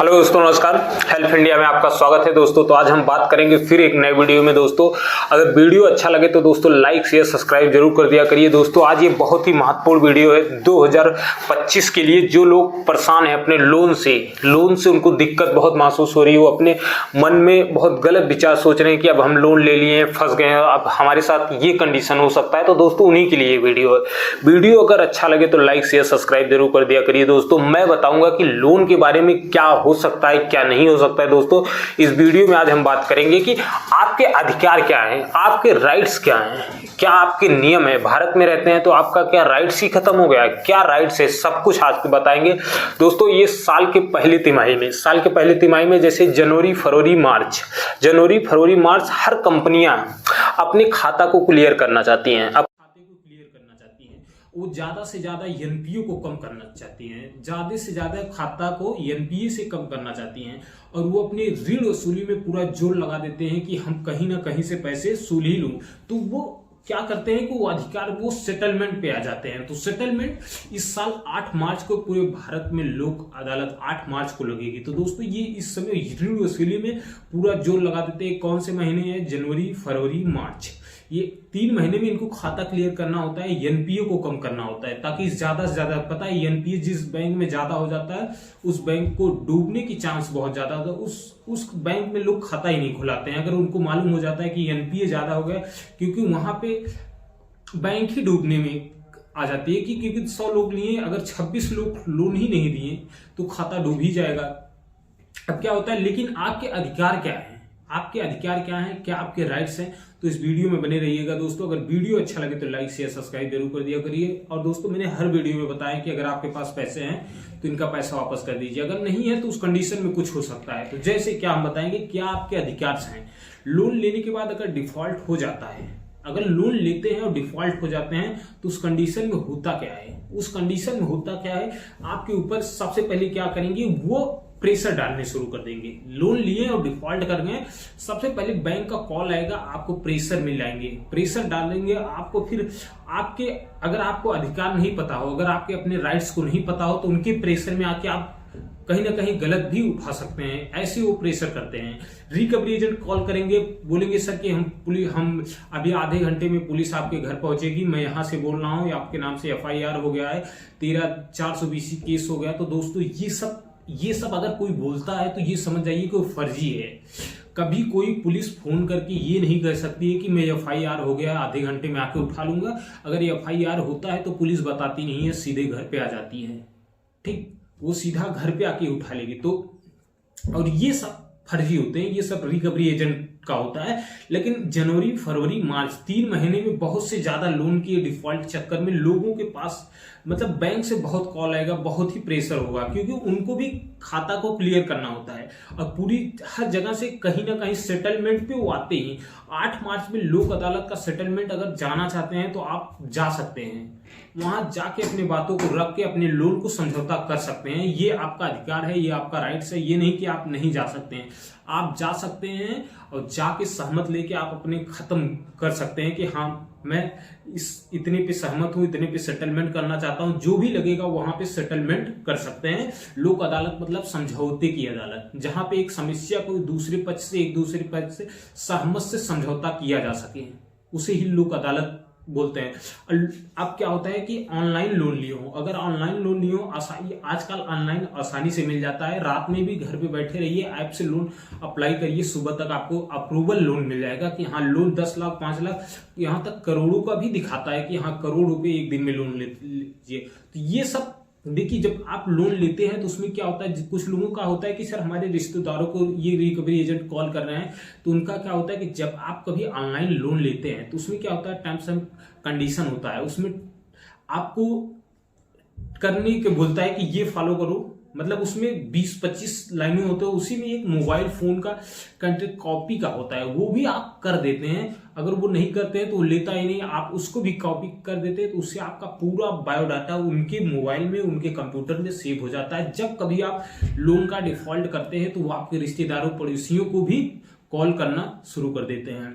Hello दोस्तों, नमस्कार। Help India में आपका स्वागत है दोस्तों। तो आज हम बात करेंगे फिर एक नए वीडियो में दोस्तों। अगर वीडियो अच्छा लगे तो दोस्तों लाइक शेयर सब्सक्राइब जरूर कर दिया करिए दोस्तों। आज ये बहुत ही महत्वपूर्ण वीडियो है 2025 के लिए। जो लोग परेशान हैं अपने लोन से उनको दिक्कत बहुत महसूस हो रही है, वो अपने मन में बहुत गलत विचार सोच रहे हैं कि अब हम लोन ले लिए हैं, फंस गए हैं, अब हमारे साथ ये कंडीशन हो सकता है। तो दोस्तों उन्हीं के लिए ये वीडियो है। वीडियो अगर अच्छा लगे तो लाइक शेयर सब्सक्राइब जरूर कर दिया करिए दोस्तों। मैं बताऊंगा कि लोन के बारे में क्या हो सकता है, क्या नहीं हो सकता है दोस्तों। इस वीडियो में आज हम बात करेंगे कि आपके अधिकार क्या हैं, आपके राइट्स क्या हैं, क्या आपके नियम है। भारत में रहते हैं तो आपका क्या राइट्स ही खत्म हो गया है, क्या राइट्स है, सब कुछ आज बताएंगे दोस्तों। ये साल के पहली तिमाही में जैसे जनवरी फरवरी मार्च हर कंपनियां अपने खाता को क्लियर करना चाहती हैं। वो ज्यादा से ज्यादा एनपीए को कम करना चाहती हैं, ज्यादा से ज्यादा खाता को एनपीए से कम करना चाहती हैं, और वो अपनी ऋण वसूली में पूरा जोर लगा देते हैं कि हम कहीं ना कहीं से पैसे वसूल ही लूं। तो वो क्या करते हैं कि वो सेटलमेंट पे आ जाते हैं। तो सेटलमेंट इस साल 8 मार्च को पूरे भारत में लोक अदालत 8 मार्च को लगेगी। तो दोस्तों ये इस समय ऋण वसूली में पूरा जोर लगा देते हैं। कौन से महीने हैं? जनवरी फरवरी मार्च। ये 3 महीने में इनको खाता क्लियर करना होता है, एनपीए को कम करना होता है, ताकि ज्यादा से ज्यादा, पता है एनपीए जिस बैंक में ज्यादा हो जाता है उस बैंक को डूबने की चांस बहुत ज्यादा होता है। उस बैंक में लोग खाता ही नहीं खुलाते हैं अगर उनको मालूम हो जाता है कि एनपीए ज्यादा हो गया, क्योंकि वहां पे बैंक ही डूबने में आ जाती है कि क्योंकि 100 लोग लिए, अगर 26 लोग लोन ही नहीं दिए तो खाता डूब ही जाएगा। अब क्या होता है, लेकिन आपके अधिकार क्या है, आपके अधिकार क्या हैं, क्या आपके राइट्स हैं, तो इस वीडियो में बने रहिएगा दोस्तों। अगर वीडियो अच्छा लगे तो लाइक शेयर सब्सक्राइब जरूर कर दिया करिए। और दोस्तों मैंने हर वीडियो में बताया कि अगर आपके पास पैसे हैं तो इनका पैसा वापस कर दीजिए, अगर नहीं है तो उस कंडीशन में कुछ हो सकता है। तो जैसे क्या हम बताएंगे क्या आपके अधिकार हैं। लोन लेने के बाद अगर डिफॉल्ट हो जाता है, अगर लोन लेते हैं और डिफॉल्ट हो जाते हैं तो उस कंडीशन में होता क्या है, आपके ऊपर सबसे पहले क्या करेंगे, वो प्रेशर डालने शुरू कर देंगे। लोन लिए और डिफॉल्ट कर गए, सबसे पहले बैंक का कॉल आएगा, आपको प्रेशर मिलाएंगे, प्रेशर डालेंगे आपको। फिर आपके, अगर आपको अधिकार नहीं पता हो, अगर आपके अपने राइट्स को नहीं पता हो, तो उनके प्रेशर में आके आप कहीं ना कहीं गलत भी उठा सकते हैं। ऐसे वो प्रेशर करते हैं। रिकवरी एजेंट कॉल करेंगे, बोलेंगे सर कि हम अभी आधे घंटे में पुलिस आपके घर पहुंचेगी, मैं यहां से बोल रहा हूं, आपके नाम से एफआईआर हो गया है, तेरा 420 केस हो गया। तो दोस्तों ये सब अगर कोई बोलता है तो ये समझ जाइए कि वो फर्जी है। कभी कोई पुलिस फोन करके ये नहीं कह सकती है कि मैं एफआईआर हो गया आधे घंटे में आके उठा लूंगा। अगर एफआईआर होता है तो पुलिस बताती नहीं है, सीधे घर पे आ जाती है। ठीक, वो सीधा घर पे आके उठा लेगी। तो और ये सब फर्जी होते हैं, ये सब रिकवरी एजेंट का होता है। लेकिन जनवरी फरवरी मार्च 3 महीने में बहुत से ज्यादा लोन के डिफॉल्ट चक्कर में लोगों के पास, मतलब बैंक से बहुत कॉल आएगा, बहुत ही प्रेशर होगा, क्योंकि उनको भी खाता को क्लियर करना होता है। और पूरी हर जगह से कहीं ना कहीं सेटलमेंट पे वो आते ही 8 मार्च में लोक अदालत का सेटलमेंट अगर जाना चाहते हैं तो आप जा सकते हैं, वहां जाके अपनी बातों को रख के अपने लोन को समझौता कर सकते हैं। ये आपका अधिकार है, ये आपका राइट्स है। ये नहीं कि आप नहीं जा सकते हैं, आप जा सकते हैं और जाके सहमत लेके आप अपने खत्म कर सकते हैं कि हाँ मैं इतने पे सहमत हूं, इतने पे सेटलमेंट करना चाहता हूं। जो भी लगेगा वहां पे सेटलमेंट कर सकते हैं। लोक अदालत मतलब समझौते की अदालत, जहां पे एक समस्या को एक दूसरे पक्ष से सहमत से समझौता किया जा सके, उसे ही लोक अदालत बोलते हैं। अब क्या होता है कि ऑनलाइन लोन लिए हो, अगर ऑनलाइन लोन लिए हो, आजकल ऑनलाइन आसानी से मिल जाता है। रात में भी घर पे बैठे रहिए, ऐप से लोन अप्लाई करिए, सुबह तक आपको अप्रूवल लोन मिल जाएगा कि हाँ लोन 10 लाख 5 लाख, यहां तक करोड़ों का भी दिखाता है कि हाँ करोड़ रुपए एक दिन में लोन लीजिए। तो ये सब देखिए, जब आप लोन लेते हैं तो उसमें क्या होता है, कुछ लोगों का होता है कि सर हमारे रिश्तेदारों को ये रिकवरी एजेंट कॉल कर रहे हैं, तो उनका क्या होता है कि जब आप कभी ऑनलाइन लोन लेते हैं तो उसमें क्या होता है, टर्म्स एंड कंडीशन होता है, उसमें आपको करने के बोलता है कि ये फॉलो करो। मतलब उसमें 20-25 लाइनें होते हैं, उसी में एक मोबाइल फोन का कंट्रैक्ट कॉपी का होता है, वो भी आप कर देते हैं। अगर वो नहीं करते हैं तो वो लेता ही नहीं, आप उसको भी कॉपी कर देते हैं, तो उससे आपका पूरा बायोडाटा उनके मोबाइल में, उनके कंप्यूटर में सेव हो जाता है। जब कभी आप लोन का डिफॉल्ट करते हैं तो वो आपके रिश्तेदारों पड़ोसियों को भी कॉल करना शुरू कर देते हैं।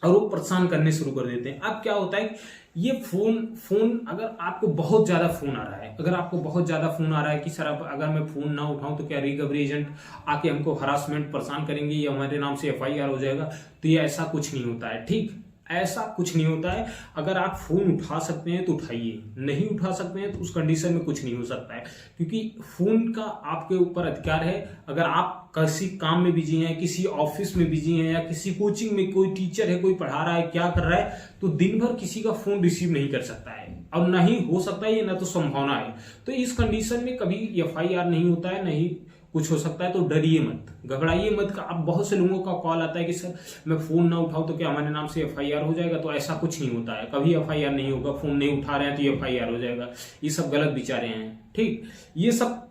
और वो परेशान करने शुरू कर देते हैं। अब क्या होता है, ये फोन अगर आपको बहुत ज्यादा फोन आ रहा है, अगर आपको बहुत ज्यादा फोन आ रहा है कि सर अब अगर मैं फोन ना उठाऊं तो क्या रिकवरी एजेंट आके हमको हरासमेंट परेशान करेंगे या हमारे नाम से FIR हो जाएगा, तो ये ऐसा कुछ नहीं होता है। ठीक, ऐसा कुछ नहीं होता है। अगर आप फोन उठा सकते हैं तो उठाइए, नहीं उठा सकते हैं तो उस कंडीशन में कुछ नहीं हो सकता है, क्योंकि फोन का आपके ऊपर अधिकार है। अगर आप किसी काम में बिजी हैं, किसी ऑफिस में बिजी हैं, या किसी कोचिंग में कोई टीचर है, कोई पढ़ा रहा है, क्या कर रहा है, तो दिन भर किसी का फोन रिसीव नहीं कर सकता है, और ना ही हो सकता है, ना तो संभावना है। तो इस कंडीशन में कभी FIR नहीं होता है, नहीं कुछ हो सकता है। तो डरिए मत, घबराइए मत। का अब बहुत से लोगों का कॉल आता है कि सर मैं फोन ना उठाऊं तो क्या हमारे नाम से FIR हो जाएगा, तो ऐसा कुछ नहीं होता है, कभी FIR नहीं होगा। फोन नहीं उठा रहे हैं तो FIR हो जाएगा, ये सब गलत विचारे हैं। ठीक, ये सब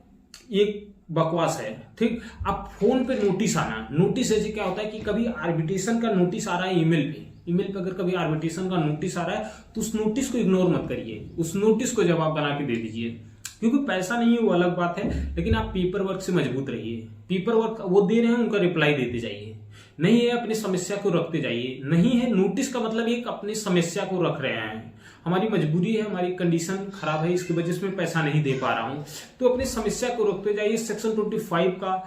एक बकवास है। ठीक, अब फोन पे नोटिस आना, नोटिस ऐसे क्या होता है कि कभी आर्बिट्रेशन का नोटिस आ रहा है ईमेल पे, अगर कभी आर्बिट्रेशन का नोटिस आ रहा है तो उस नोटिस को इग्नोर मत करिए, उस नोटिस को जवाब बना के दे दीजिए। क्योंकि पैसा नहीं है वो अलग बात है, लेकिन आप पेपर वर्क से मजबूत रहिए। पेपर वर्क वो दे रहे हैं, उनका रिप्लाई देते जाइए। नहीं है अपनी समस्या को रखते जाइए। नहीं है नोटिस का मतलब ये अपनी समस्या को रख रहे हैं, हमारी मजबूरी है, हमारी कंडीशन खराब है, इसकी वजह से मैं पैसा नहीं दे पा रहा हूं, तो अपनी समस्या को रखते जाइए। सेक्शन 25 का,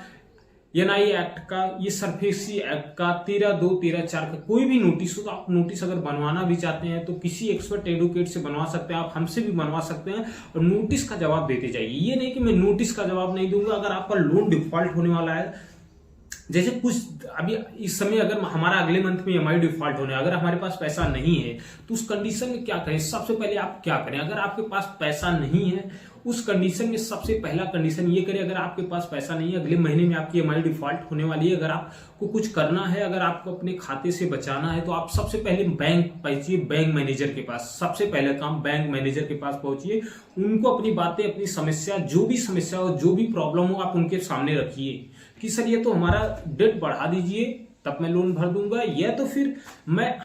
NI एक्ट का, ये सरफेसी एक्ट का 13(2), 13(4) का कोई भी नोटिस हो, तो आप नोटिस अगर बनवाना भी चाहते हैं तो किसी एक्सपर्ट एडवोकेट से बनवा सकते हैं, आप हमसे भी बनवा सकते हैं, और नोटिस का जवाब देते जाइए। ये नहीं कि मैं नोटिस का जवाब नहीं दूंगा। अगर आपका लोन डिफॉल्ट होने वाला है, जैसे कुछ अभी इस समय अगर हमारा अगले मंथ में EMI डिफॉल्ट होने, अगर हमारे पास पैसा नहीं है तो उस कंडीशन में क्या करें? सबसे पहले आप क्या करें? अगर आपके पास पैसा नहीं है उस कंडीशन में सबसे पहला कंडीशन ये करें, अगर आपके पास पैसा नहीं है, अगले महीने में आपकी EMI डिफॉल्ट होने वाली है, अगर आपको कुछ करना है, अगर आपको अपने खाते से बचाना है, तो आप सबसे पहले बैंक पहुंचिए, बैंक मैनेजर के पास। सबसे पहले काम बैंक मैनेजर के पास पहुंचिए, उनको अपनी बातें, अपनी समस्या, जो भी समस्या हो, जो भी प्रॉब्लम हो, आप उनके सामने रखिए कि सर ये तो हमारा डेट बढ़ा दीजिए तब मैं लोन भर दूंगा, या तो फिर मैं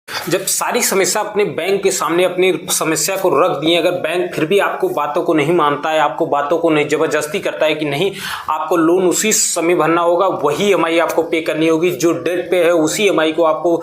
जब सारी समस्या अपने बैंक के सामने अपनी समस्या को रख दिए, अगर बैंक फिर भी आपको बातों को नहीं मानता है, आपको बातों को नहीं जबरदस्ती करता है कि नहीं आपको लोन उसी समय भरना होगा, वही EMI आपको पे करनी होगी, जो डेट पे है उसी EMI को आपको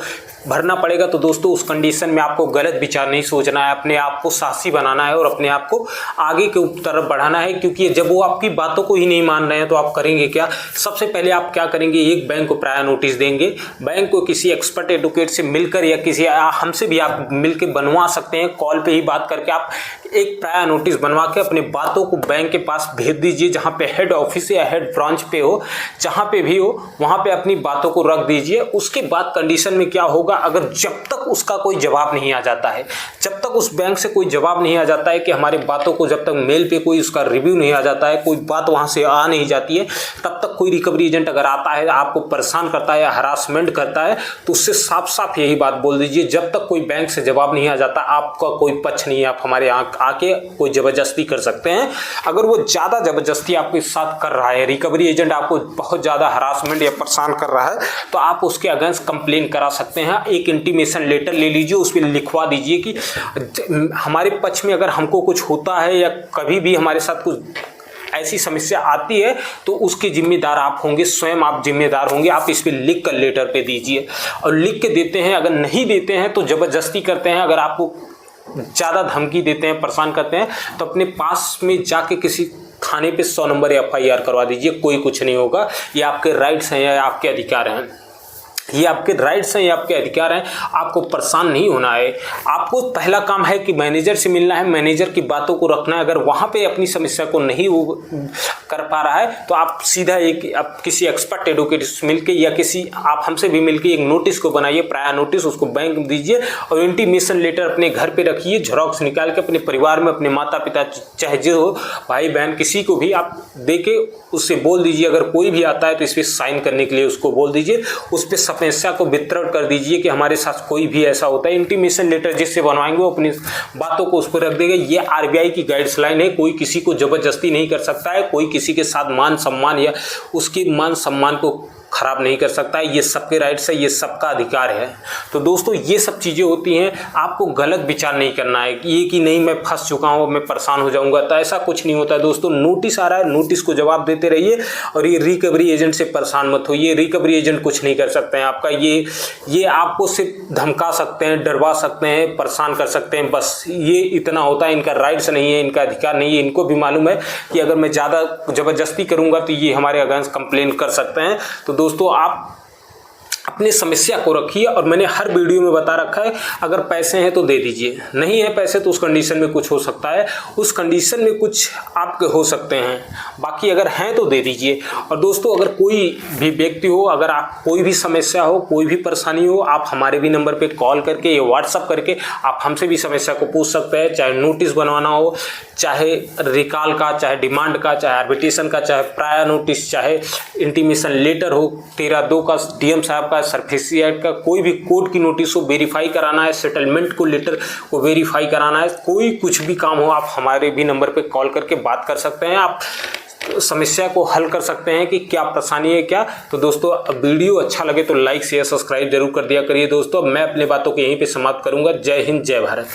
भरना पड़ेगा, तो दोस्तों उस कंडीशन में आपको गलत विचार नहीं सोचना है, अपने आप को साहसी बनाना है और अपने आप को आगे के तरफ बढ़ाना है। क्योंकि जब वो आपकी बातों को ही नहीं मान रहे हैं तो आप करेंगे क्या? सबसे पहले आप क्या करेंगे, एक बैंक को प्रायर नोटिस देंगे, बैंक को किसी एक्सपर्ट एडवोकेट से मिलकर या किसी हमसे भी आप मिलकर बनवा सकते हैं, कॉल पे ही बात करके आप एक प्रायर नोटिस बनवा के अपने बातों को बैंक के पास भेज दीजिए, जहाँ पे हेड ऑफिस या हेड ब्रांच पे हो, जहाँ पे भी हो वहाँ पे अपनी बातों को रख दीजिए। उसके बाद कंडीशन में क्या होगा, अगर जब तक उसका कोई जवाब नहीं आ जाता है, जब तक उस बैंक से कोई जवाब नहीं आ जाता है कि हमारी बातों को, जब तक मेल पे कोई उसका रिव्यू नहीं आ जाता है, कोई बात वहाँ से आ नहीं जाती है, तब तक कोई रिकवरी एजेंट अगर आता है, आपको परेशान करता है या हरासमेंट करता है, तो उससे साफ साफ यही बात बोल दीजिए, जब तक कोई बैंक से जवाब नहीं आ जाता आपका कोई पक्ष नहीं है, आप हमारे यहाँ आके कोई जबरदस्ती कर सकते हैं। अगर वो ज़्यादा जबरदस्ती आपके साथ कर रहा है, रिकवरी एजेंट आपको बहुत ज़्यादा हरासमेंट या परेशान कर रहा है, तो आप उसके अगेंस्ट कंप्लेन करा सकते हैं। एक इंटीमेशन लेटर ले लीजिए, उस पर लिखवा दीजिए कि हमारे पक्ष में अगर हमको कुछ होता है या कभी भी हमारे साथ कुछ ऐसी समस्या आती है तो उसके जिम्मेदार आप होंगे, स्वयं आप जिम्मेदार होंगे। आप इस पे लिख कर लेटर पे दीजिए, और लिख के देते हैं, अगर नहीं देते हैं तो जबरदस्ती करते हैं, अगर आपको ज़्यादा धमकी देते हैं, परेशान करते हैं, तो अपने पास में जाके किसी थाने पे 100 नंबर FIR करवा दीजिए, कोई कुछ नहीं होगा। ये आपके राइट्स हैं या आपके अधिकार हैं, ये आपके राइट्स हैं, ये आपके अधिकार हैं, आपको परेशान नहीं होना है। आपको पहला काम है कि मैनेजर से मिलना है, मैनेजर की बातों को रखना है। अगर वहाँ पे अपनी समस्या को नहीं वो कर पा रहा है तो आप सीधा आप किसी एक्सपर्ट एडवोकेट से मिलके या किसी आप हमसे भी मिलके एक नोटिस को बनाइए, प्रायर नोटिस, उसको बैंक में दीजिए और इंटीमेशन लेटर अपने घर पे रखिए, झेरॉक्स निकाल के अपने परिवार में, अपने माता पिता चाहे जो हो, भाई बहन, किसी को भी आप दे के उससे बोल दीजिए, अगर कोई भी आता है तो इस पर साइन करने के लिए उसको बोल दीजिए, उस पर समस्या को वितरण कर दीजिए कि हमारे साथ कोई भी ऐसा होता है। इंटीमेशन लेटर जिससे बनवाएंगे वो अपनी बातों को उस पर रख देगा। ये RBI की गाइडलाइन है, कोई किसी को जबरदस्ती नहीं कर सकता है, कोई किसी के साथ मान सम्मान या उसके मान सम्मान को खराब नहीं कर सकता है। ये सबके राइट्स है, ये सबका अधिकार है। तो दोस्तों ये सब चीज़ें होती हैं, आपको गलत विचार नहीं करना है ये कि नहीं मैं फंस चुका हूँ, मैं परेशान हो जाऊँगा, तो ऐसा कुछ नहीं होता है दोस्तों। नोटिस आ रहा है, नोटिस को जवाब देते रहिए और ये रिकवरी एजेंट से परेशान मत होइए। रिकवरी एजेंट कुछ नहीं कर सकते हैं आपका, ये आपको सिर्फ धमका सकते हैं, डरवा सकते हैं, परेशान कर सकते हैं, बस ये इतना होता है। इनका राइट्स नहीं है, इनका अधिकार नहीं है। इनको भी मालूम है कि अगर मैं ज़्यादा ज़बरदस्ती करूँगा तो ये हमारे अगेंस्ट कंप्लेन कर सकते हैं। तो दोस्तों आप अपनी समस्या को रखिए और मैंने हर वीडियो में बता रखा है, अगर पैसे हैं तो दे दीजिए, नहीं है पैसे तो उस कंडीशन में कुछ हो सकता है, उस कंडीशन में कुछ आपके हो सकते हैं, बाकी अगर हैं तो दे दीजिए। और दोस्तों अगर कोई भी व्यक्ति हो, अगर आप कोई भी समस्या हो, कोई भी परेशानी हो, आप हमारे भी नंबर पर कॉल करके या व्हाट्सअप करके आप हमसे भी समस्या को पूछ सकते हैं। चाहे नोटिस बनवाना हो, चाहे रिकॉल का, चाहे डिमांड का, चाहे आर्बिट्रेशन का, चाहे प्रायर नोटिस, चाहे इंटीमेशन लेटर हो 13/2 का, डीएम साहब का, सरफेसी एक्ट का, कोई भी कोर्ट की नोटिस हो, वेरीफाई कराना है, सेटलमेंट को लेटर को वेरीफाई कराना है, कोई कुछ भी काम हो, आप हमारे भी नंबर पे कॉल करके बात कर सकते हैं। आप समस्या को हल कर सकते हैं कि क्या परेशानी है क्या। तो दोस्तों वीडियो अच्छा लगे तो लाइक शेयर सब्सक्राइब जरूर कर दिया करिए। दोस्तों मैं अपनी बातों को यहीं पे समाप्त करूंगा। जय हिंद, जय भारत।